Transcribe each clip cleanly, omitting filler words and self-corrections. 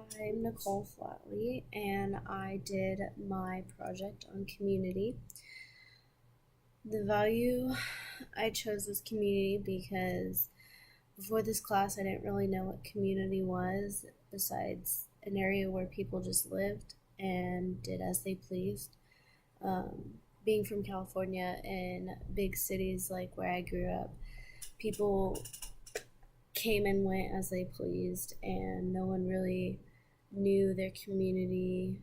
I'm Nicole Flatley, and I did my project on community. The value I chose was community because before this class, I didn't really know what community was besides an area where people just lived and did as they pleased. Um, Being from California in big cities like where I grew up, people came and went as they pleased, and no one really knew their community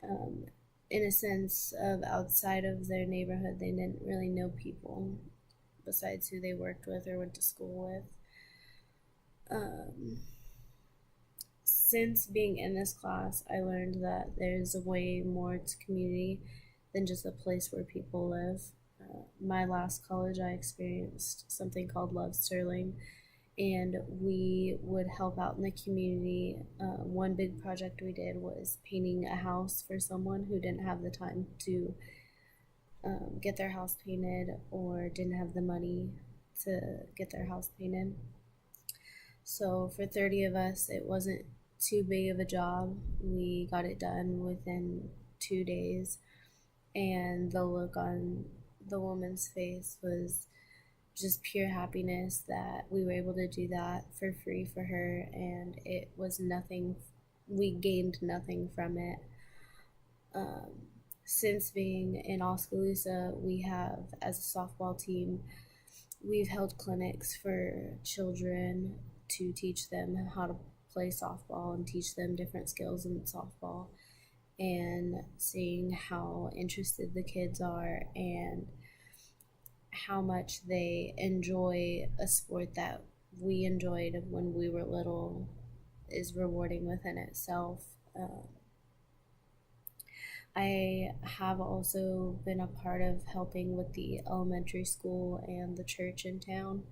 um, in a sense of outside of their neighborhood. They didn't really know people besides who they worked with or went to school with. Um, since being in this class, I learned that there's a way more to community than just a place where people live. My last college, I experienced something called Love Sterling, and we would help out in the community. One big project we did was painting a house for someone who didn't have the time to get their house painted or didn't have the money to get their house painted. So for 30 of us, it wasn't too big of a job. We got it done within 2 days, and the look on the woman's face was just pure happiness that we were able to do that for free for her, and it was nothing. We gained nothing from it. Um, since being in Oskaloosa, we have, as a softball team, we've held clinics for children to teach them how to play softball and teach them different skills in softball, and seeing how interested the kids are and how much they enjoy a sport that we enjoyed when we were little is rewarding within itself. I have also been a part of helping with the elementary school and the church in town.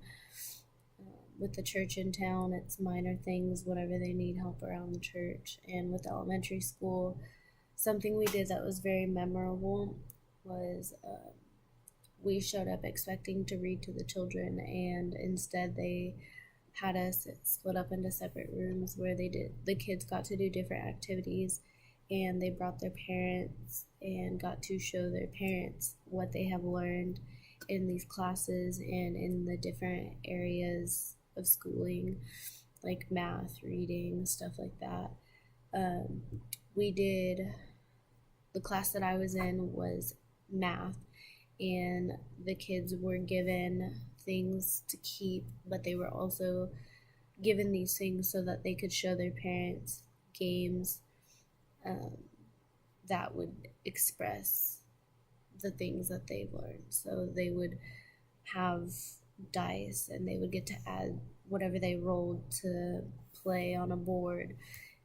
With the church in town, it's minor things whenever they need help around the church. And with the elementary school, something we did that was very memorable was we showed up expecting to read to the children, and instead they had us split up into separate rooms where the kids got to do different activities, and they brought their parents and got to show their parents what they have learned in these classes and in the different areas of schooling, like math, reading, stuff like that. um, we did The class that I was in was math, and the kids were given things to keep, but they were also given these things so that they could show their parents games um, that would express the things that they've learned. So they would have dice, and they would get to add whatever they rolled to play on a board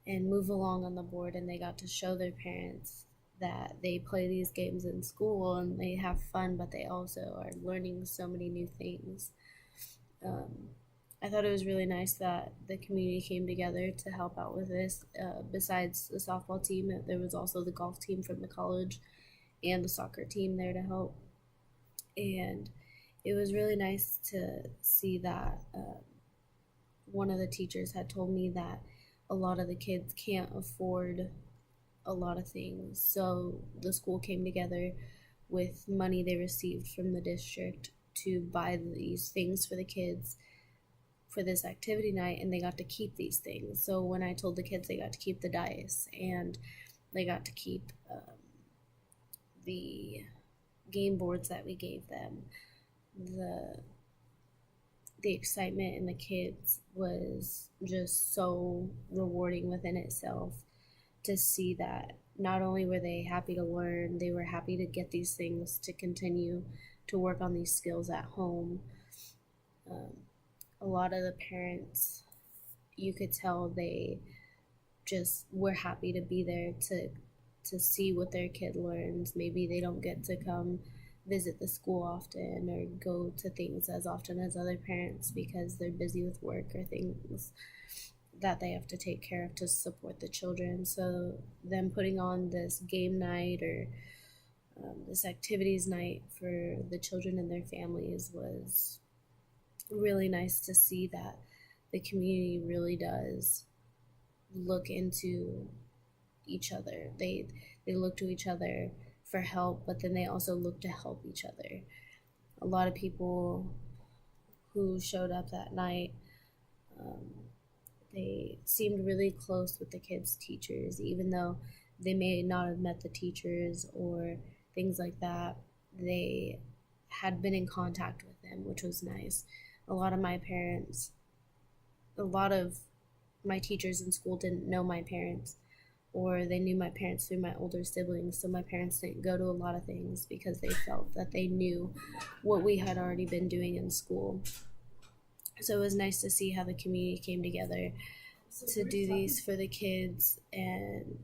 and move along on the board, and they got to show their parents that they play these games in school and they have fun, but they also are learning so many new things. Um, I thought it was really nice that the community came together to help out with this. Besides the softball team, there was also the golf team from the college and the soccer team there to help. And it was really nice to see that one of the teachers had told me that a lot of the kids can't afford a lot of things. So the school came together with money they received from the district to buy these things for the kids for this activity night, and they got to keep these things. So when I told the kids, they got to keep the dice, and they got to keep the game boards that we gave them. The the excitement in the kids was just so rewarding within itself, to see that not only were they happy to learn, they were happy to get these things to continue to work on these skills at home. Um, a lot of the parents, you could tell they just were happy to be there to see what their kid learns. Maybe they don't get to come visit the school often or go to things as often as other parents because they're busy with work or things that they have to take care of to support the children. So them putting on this game night or this activities night for the children and their families was really nice to see that the community really does look into each other. They look to each other for help, but then they also look to help each other. A lot of people who showed up that night, um, they seemed really close with the kids' teachers, even though they may not have met the teachers or things like that. They had been in contact with them, which was nice. A lot of my parents, a lot of my teachers in school didn't know my parents, or they knew my parents through my older siblings, so my parents didn't go to a lot of things because they felt that they knew what we had already been doing in school. So it was nice to see how the community came together to do these for the kids, and